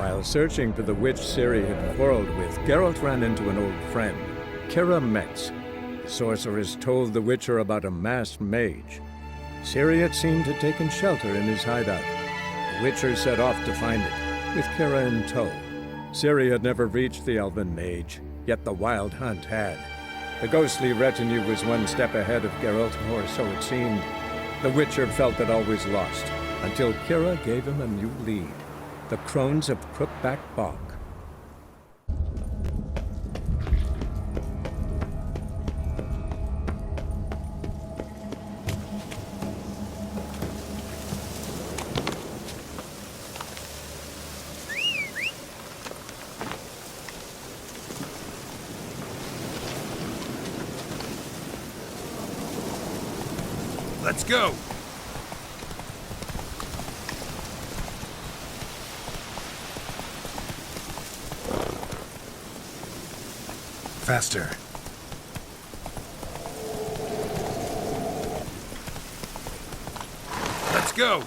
While searching for the witch Ciri had quarreled with, Geralt ran into an old friend, Kira Metz. The sorceress told the Witcher about a masked mage. Ciri, it seemed, had taken shelter in his hideout. The Witcher set off to find it, with Kira in tow. Ciri had never reached the elven mage, yet the Wild Hunt had. The ghostly retinue was one step ahead of Geralt, or so it seemed. The Witcher felt that all was lost, until Kira gave him a new lead. The Crones of Crookback Bog. Let's go! Faster. Let's go!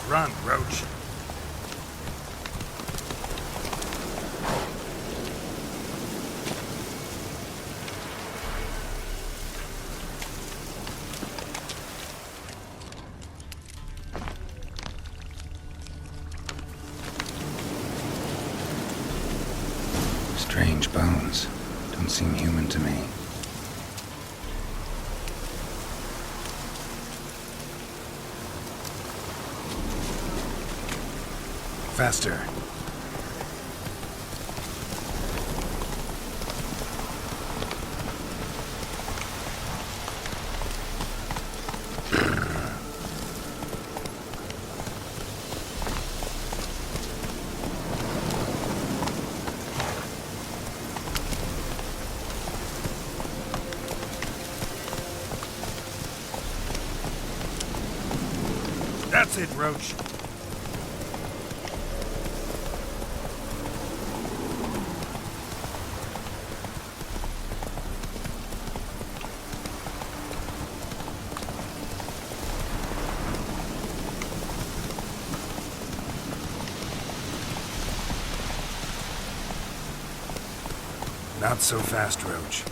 Run, Roach. Strange bones. Don't seem human to me. Faster. That's it, Roach. Not so fast, Roach.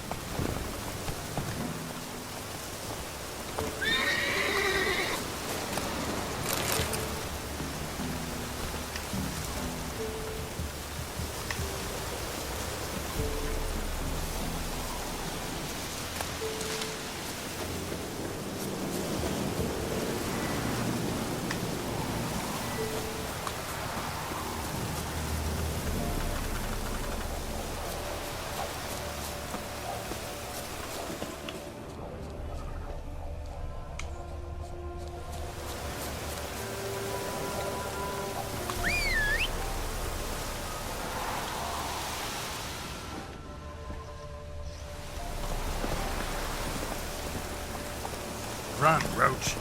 Run, Roach.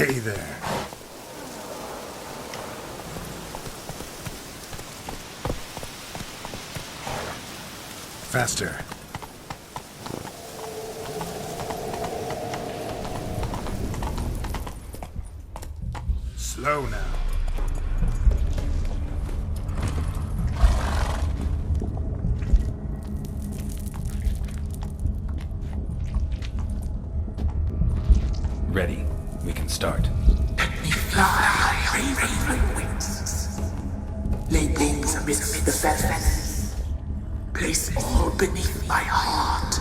Hey there. Faster. Slow now. Ready. We can start. Fly, raven wings. Lay things amidst the feathers. Place all beneath my heart.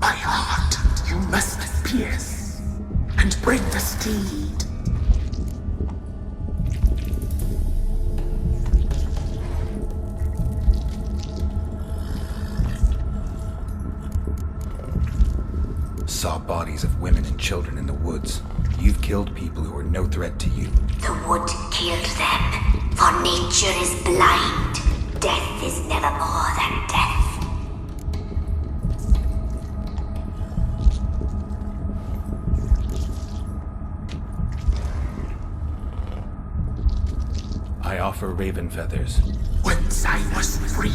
My heart you must pierce, and bring the steed. Saw bodies of women and children in the woods. You've killed people who were no threat to you. The wood killed them, for nature is blind. Death is never more than death. I offer raven feathers. Once I was free,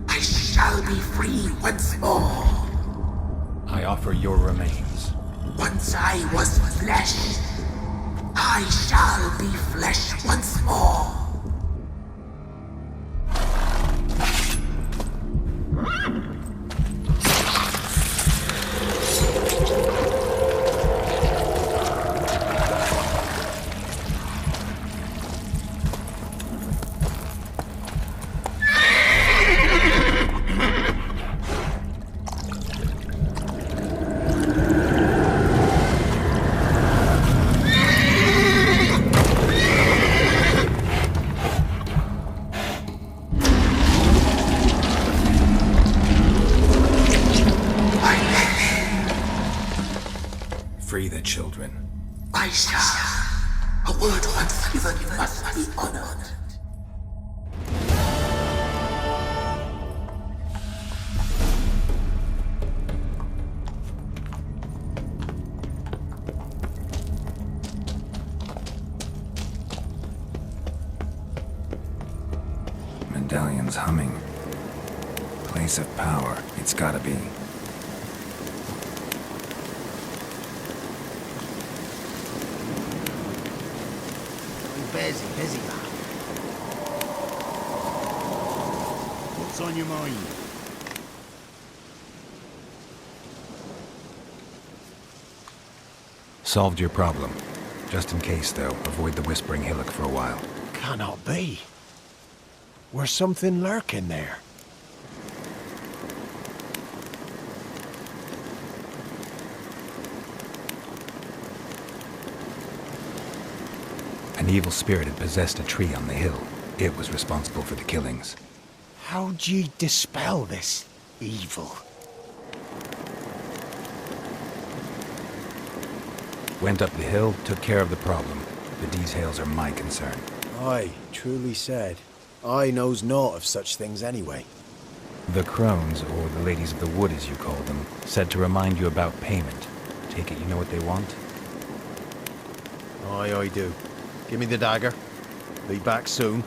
I shall be free once more. I offer your remains. Once I was flesh, I shall be flesh once more. Free the children. I shall. A word once given must be honored. Medallion's humming. Place of power. It's gotta be. Busy, lad. What's on your mind? Solved your problem. Just in case, though, avoid the Whispering Hillock for a while. Cannot be. Where's something lurking there? An evil spirit had possessed a tree on the hill. It was responsible for the killings. How'd ye dispel this evil? Went up the hill, took care of the problem. The details are my concern. Aye, truly said. I knows naught of such things anyway. The crones, or the ladies of the wood as you call them, said to remind you about payment. Take it you know what they want? Aye, I do. Give me the dagger. Be back soon.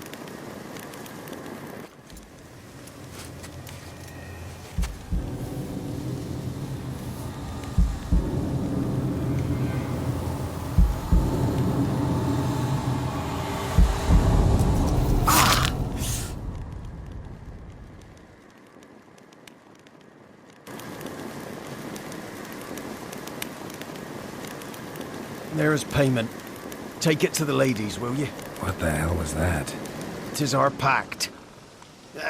There's payment. Take it to the ladies, will you? What the hell was that? 'Tis our pact.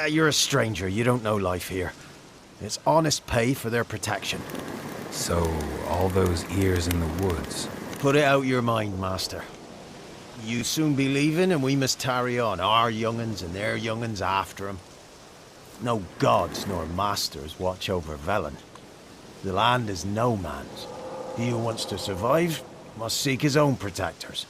You're a stranger, you don't know life here. It's honest pay for their protection. So, all those ears in the woods. Put it out your mind, master. You soon be leaving and we must tarry on, our young'uns and their young'uns after 'em. No gods nor masters watch over Velen. The land is no man's. He who wants to survive must seek his own protectors.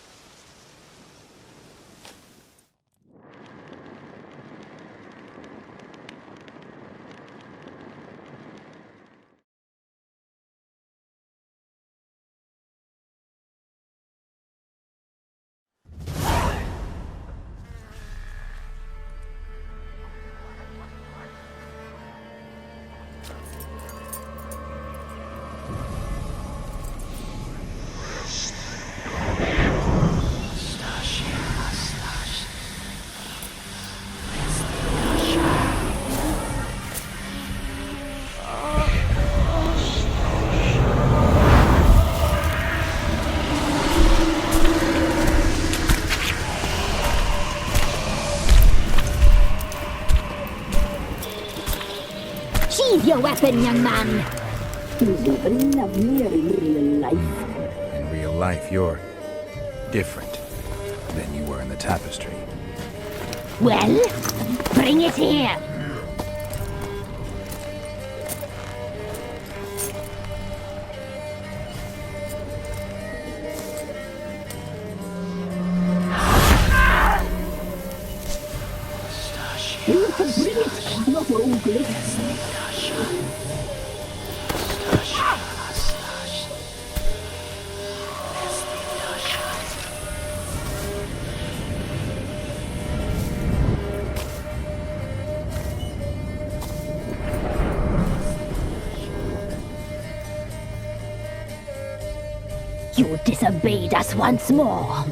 your weapon, young man. He's even lovelier in real life. In real life, you're different than you were in the tapestry. Well, bring it here. You can bring it, not ugly. You disobeyed us once more.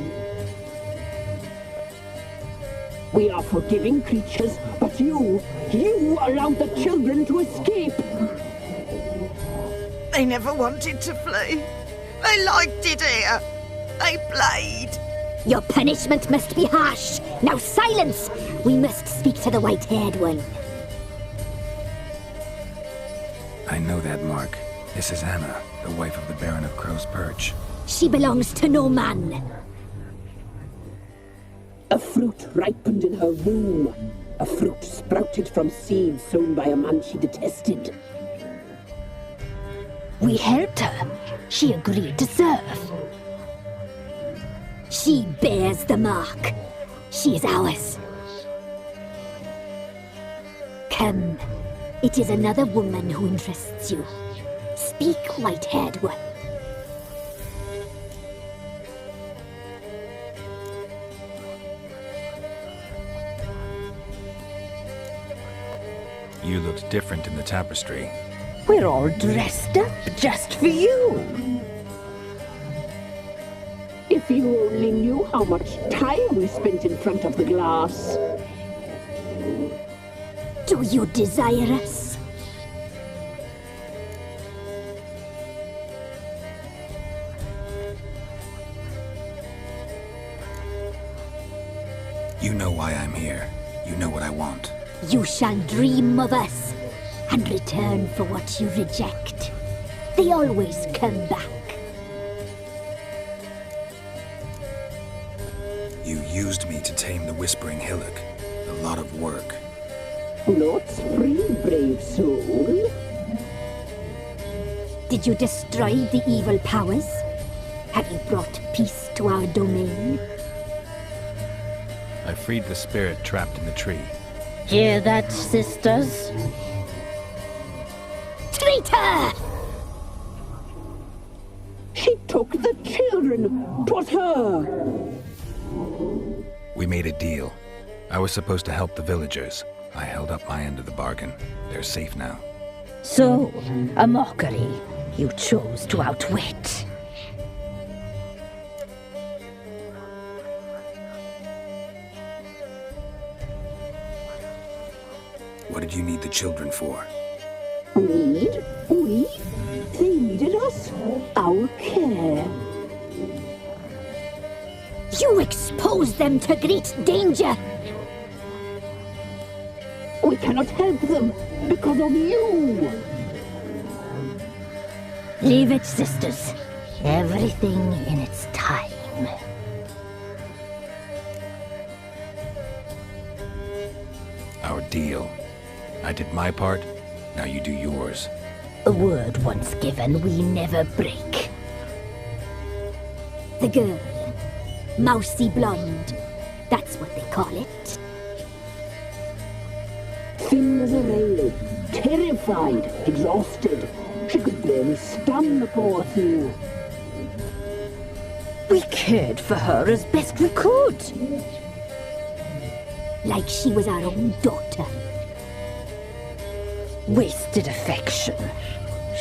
We are forgiving creatures, but you allowed the children to escape. They never wanted to flee. They liked it here. They played. Your punishment must be harsh. Now silence! We must speak to the white-haired one. I know that mark. This is Anna, the wife of the Baron of Crow's Perch. She belongs to no man. A fruit ripened in her womb. A fruit sprouted from seeds sown by a man she detested. We helped her. She agreed to serve. She bears the mark. She is ours. Come. It is another woman who interests you. Speak, white-haired one. You looked different in the tapestry. We're all dressed up just for you. If you only knew how much time we spent in front of the glass. Do you desire us? You know why I'm here. You know what I want. You shall dream of us and return for what you reject. They always come back. You used me to tame the Whispering Hillock. A lot of work. Lots free, brave soul. Did you destroy the evil powers? Have you brought peace to our domain? I freed the spirit trapped in the tree. Hear that, sisters? Traitor! She took the children. 'Twas her. We made a deal. I was supposed to help the villagers. I held up my end of the bargain. They're safe now. So, a mockery you chose to outwit. What did you need the children for? Need? We? They needed us. Our care. You exposed them to great danger. We cannot help them because of you. Leave it, sisters. Everything in its time. Our deal. I did my part, now you do yours. A word once given, we never break. The girl. Mousy blonde. That's what they call it. Thin as a rail, terrified, exhausted. She could barely stand, the poor thing. We cared for her as best we could. Like she was our own daughter. Wasted affection.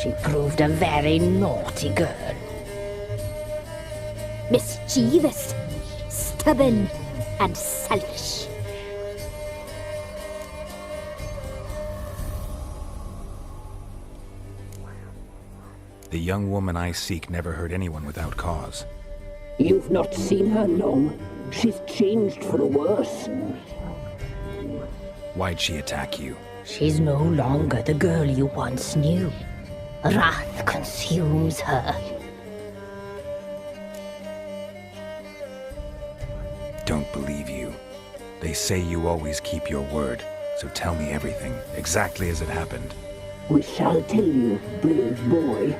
She proved a very naughty girl. Mischievous, stubborn, and selfish. The young woman I seek never hurt anyone without cause. You've not seen her long. She's changed for the worse. Why'd she attack you? She's no longer the girl you once knew. Wrath consumes her. Don't believe you. They say you always keep your word, so tell me everything, exactly as it happened. We shall tell you, brave boy.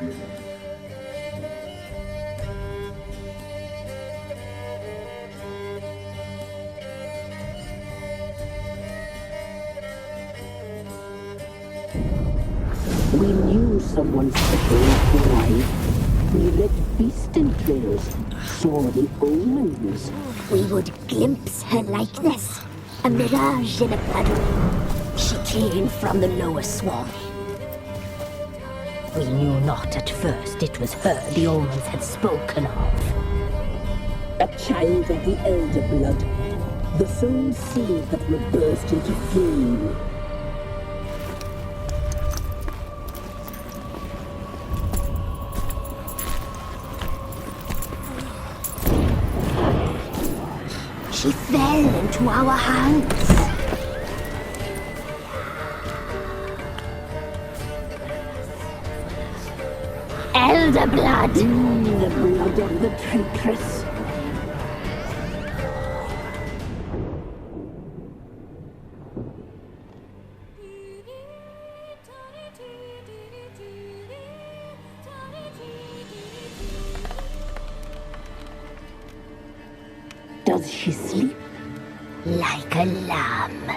We knew someone special was alive. We read feast and trails, saw the omens. We would glimpse her like this, a mirage in a puddle. She came from the lower swamp. We knew not at first it was her the omens had spoken of. A child of the elder blood, the soul seed that would burst into flame. She fell into our hands. Elder blood. The blood of the traitress. Does she sleep? Like a lamb.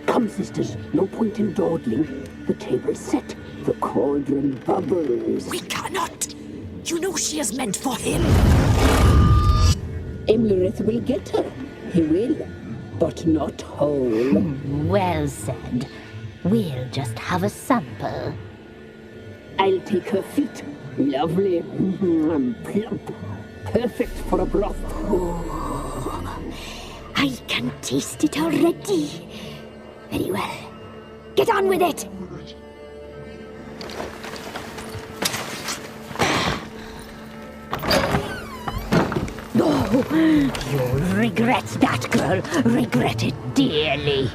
Come, sisters, no point in dawdling. The table's set. The cauldron bubbles. We cannot. You know she is meant for him. Imlerith will get her. He will. But not whole. Well said. We'll just have a sample. I'll take her feet. Lovely. Plump. Perfect for a broth. I can taste it already. Very well. Get on with it! Oh, you'll regret that, girl. Regret it dearly.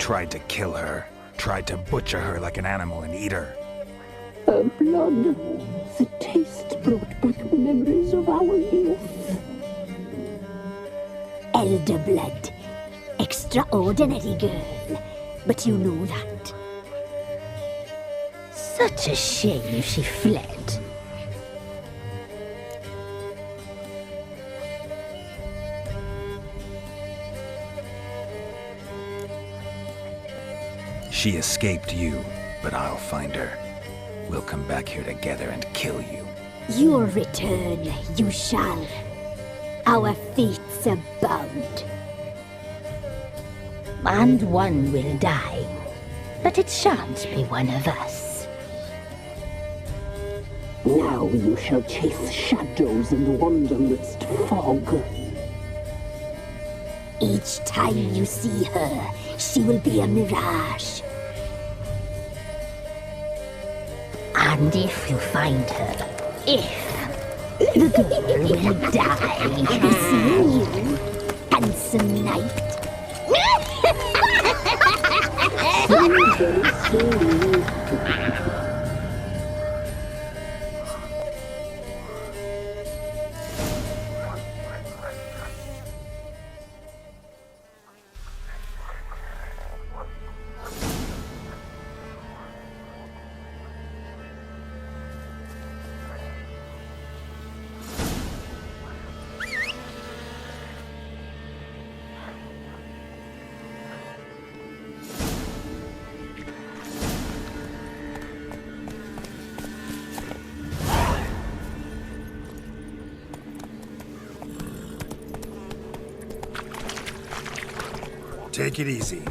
tried to kill her. Tried to butcher her like an animal and eat her. Her blood. The taste brought back memories of our youth. Elder blood. Extraordinary girl. But you know that. Such a shame she fled. She escaped you, but I'll find her. We'll come back here together and kill you. Your return, you shall. Our fates are bound. And one will die, but it shan't be one of us. Now you shall chase shadows and wander midst fog. Each time you see her, she will be a mirage. And if you find her, the girl will die. See you, handsome knight. Take it easy.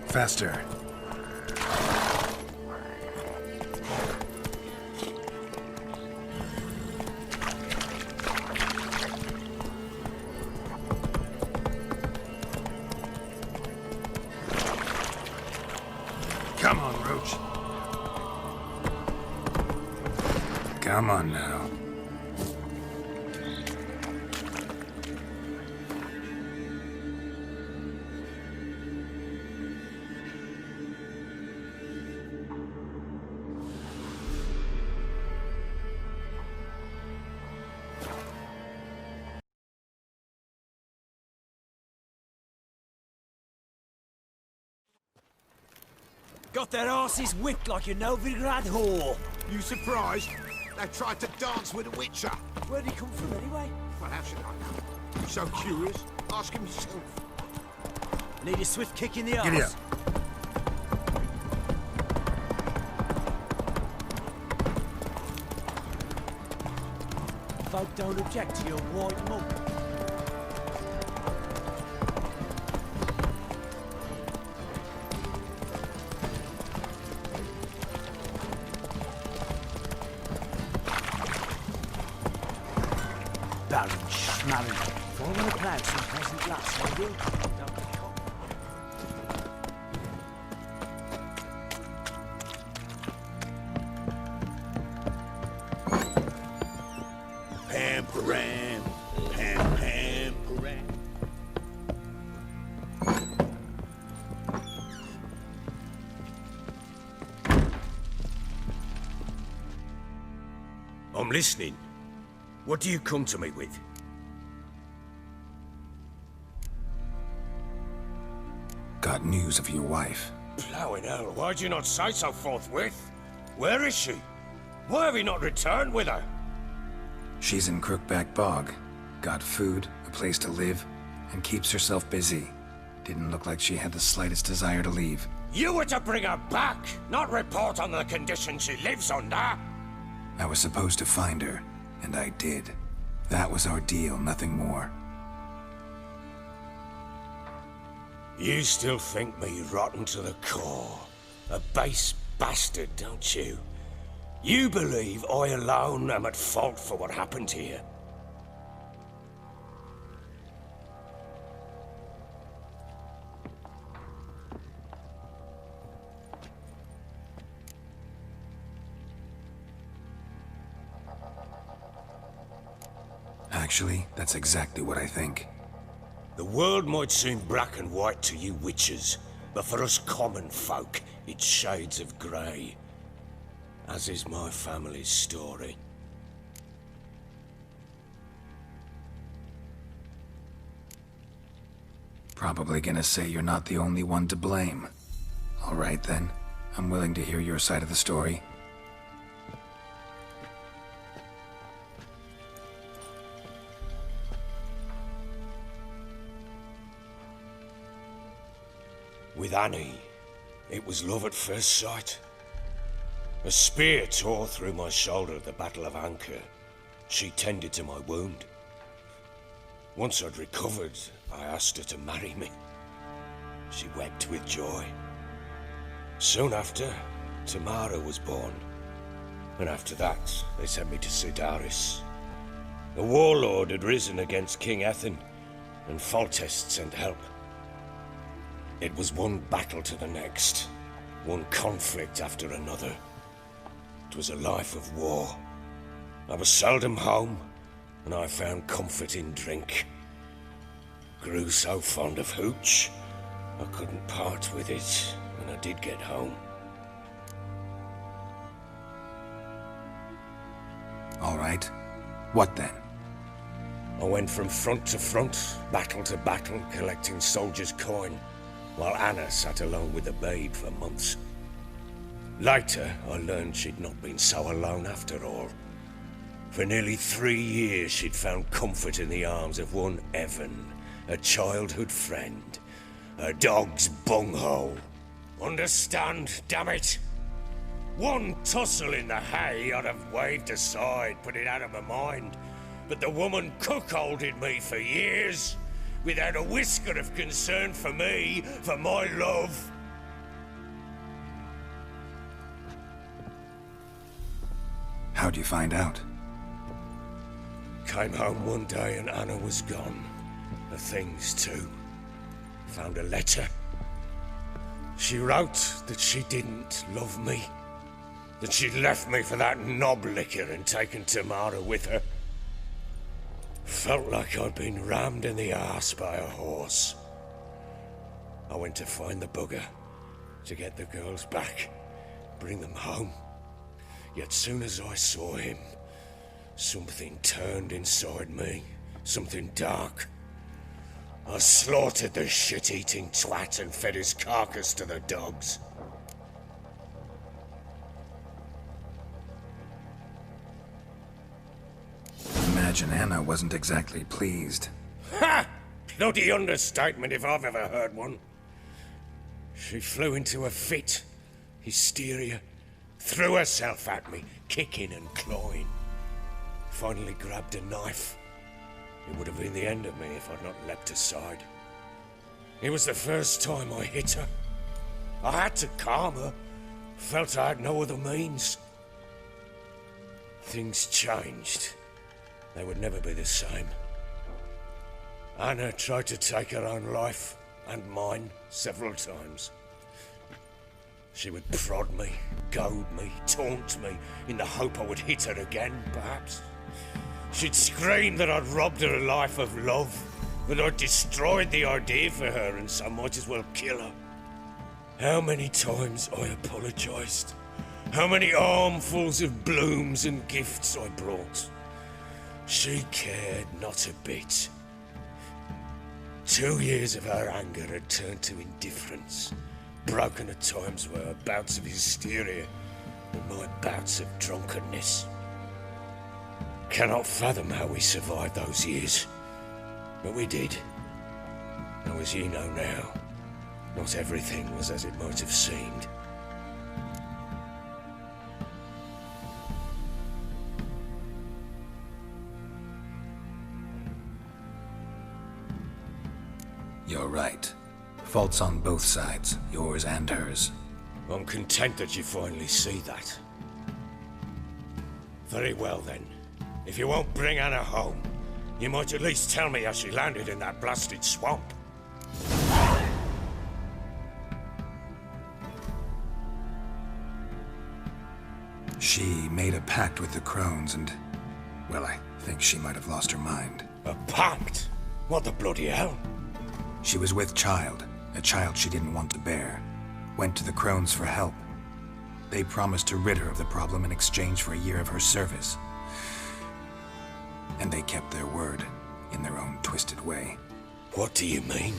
Faster. Come on, Roach. Come on now. Got their asses whipped like a Novigrad whore. You surprised? They tried to dance with a Witcher. Where'd he come from anyway? Well, how should I know? You're so curious. Ask him yourself. Need a swift kick in the arse. Giddy up. Folk don't object to your white monk. Baron Schmarren. Forming a plan some pleasant lass, I will. Don't be caught. Pam Param. Pam Pam Param. I'm listening. What do you come to me with? Got news of your wife. Plowing hell, why'd you not say so forthwith? Where is she? Why have you not returned with her? She's in Crookback Bog. Got food, a place to live, and keeps herself busy. Didn't look like she had the slightest desire to leave. You were to bring her back, not report on the conditions she lives under. I was supposed to find her, and I did. That was our deal, nothing more. You still think me rotten to the core. A base bastard, don't you? You believe I alone am at fault for what happened here. Actually, that's exactly what I think. The world might seem black and white to you witches, but for us common folk, it's shades of grey. As is my family's story. Probably gonna say you're not the only one to blame. All right then, I'm willing to hear your side of the story. With Annie, it was love at first sight. A spear tore through my shoulder at the Battle of Anchor. She tended to my wound. Once I'd recovered, I asked her to marry me. She wept with joy. Soon after, Tamara was born. And after that, they sent me to Cidaris. The warlord had risen against King Ethan, and Foltest sent help. It was one battle to the next, one conflict after another. It was a life of war. I was seldom home, and I found comfort in drink. Grew so fond of hooch, I couldn't part with it when I did get home. All right. What then? I went from front to front, battle to battle, collecting soldiers' coin, while Anna sat alone with the babe for months. Later, I learned she'd not been so alone after all. For nearly 3 years, she'd found comfort in the arms of one Evan, a childhood friend, a dog's bunghole. Understand, damn it? One tussle in the hay I'd have waved aside, put it out of my mind. But the woman cuckolded me for years, without a whisker of concern for me, for my love. How'd you find out? Came home one day and Anna was gone. The things too. Found a letter. She wrote that she didn't love me. That she'd left me for that knob licker and taken Tamara with her. Felt like I'd been rammed in the arse by a horse. I went to find the bugger, to get the girls back, bring them home. Yet soon as I saw him, something turned inside me, something dark. I slaughtered the shit-eating twat and fed his carcass to the dogs. Imagine Anna wasn't exactly pleased. Ha! Bloody understatement if I've ever heard one. She flew into a fit, hysteria, threw herself at me, kicking and clawing. Finally grabbed a knife. It would have been the end of me if I'd not leapt aside. It was the first time I hit her. I had to calm her. Felt I had no other means. Things changed. They would never be the same. Anna tried to take her own life, and mine, several times. She would prod me, goad me, taunt me, in the hope I would hit her again, perhaps. She'd scream that I'd robbed her a life of love, that I'd destroyed the idea for her and so might as well kill her. How many times I apologized. How many armfuls of blooms and gifts I brought. She cared not a bit. 2 years of her anger had turned to indifference, broken at times by her bouts of hysteria and my bouts of drunkenness. Cannot fathom how we survived those years, but we did. Now, as you know now, not everything was as it might have seemed. You're right. Faults on both sides, yours and hers. I'm content that you finally see that. Very well then. If you won't bring Anna home, you might at least tell me how she landed in that blasted swamp. She made a pact with the crones and, well, I Think she might have lost her mind. A pact? What the bloody hell? She was with child, a child she didn't want to bear. Went to the crones for help. They promised to rid her of the problem in exchange for a year of her service. And they kept their word, in their own twisted way. What do you mean?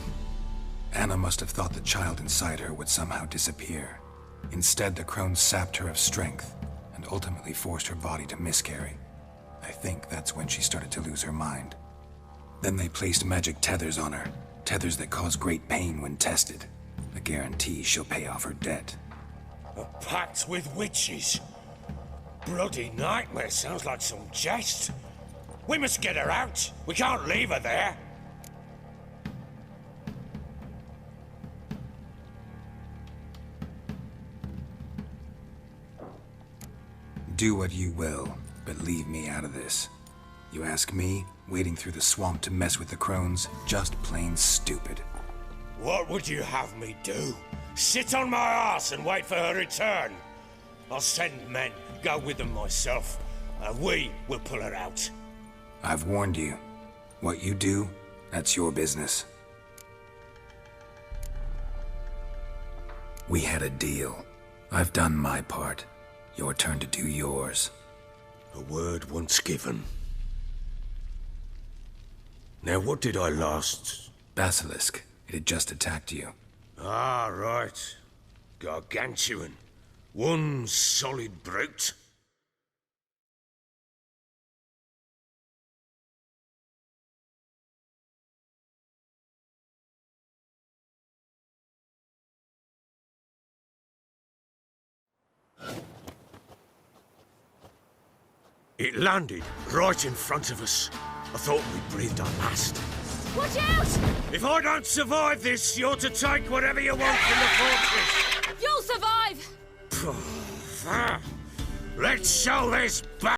Anna must have thought the child inside her would somehow disappear. Instead, the crones sapped her of strength, and ultimately forced her body to miscarry. I think that's when she started to lose her mind. Then they placed magic tethers on her, tethers that cause great pain when tested. A guarantee she'll pay off her debt. A pact with witches? Bloody nightmare, sounds like some jest. We must get her out. We can't leave her there. Do what you will, but leave me out of this. You ask me, wading through the swamp to mess with the crones, just plain stupid. What would you have me do? Sit on my ass and wait for her return? I'll send men, go with them myself, and we will pull her out. I've warned you. What you do, that's your business. We had a deal. I've done my part. Your turn to do yours. A word once given. Now, what did I last? Basilisk. It had just attacked you. Ah, right. Gargantuan. One solid brute. It landed right in front of us. I thought we breathed our last. Watch out! If I don't survive this, you're to take whatever you want from the fortress. You'll survive! Let's show this back.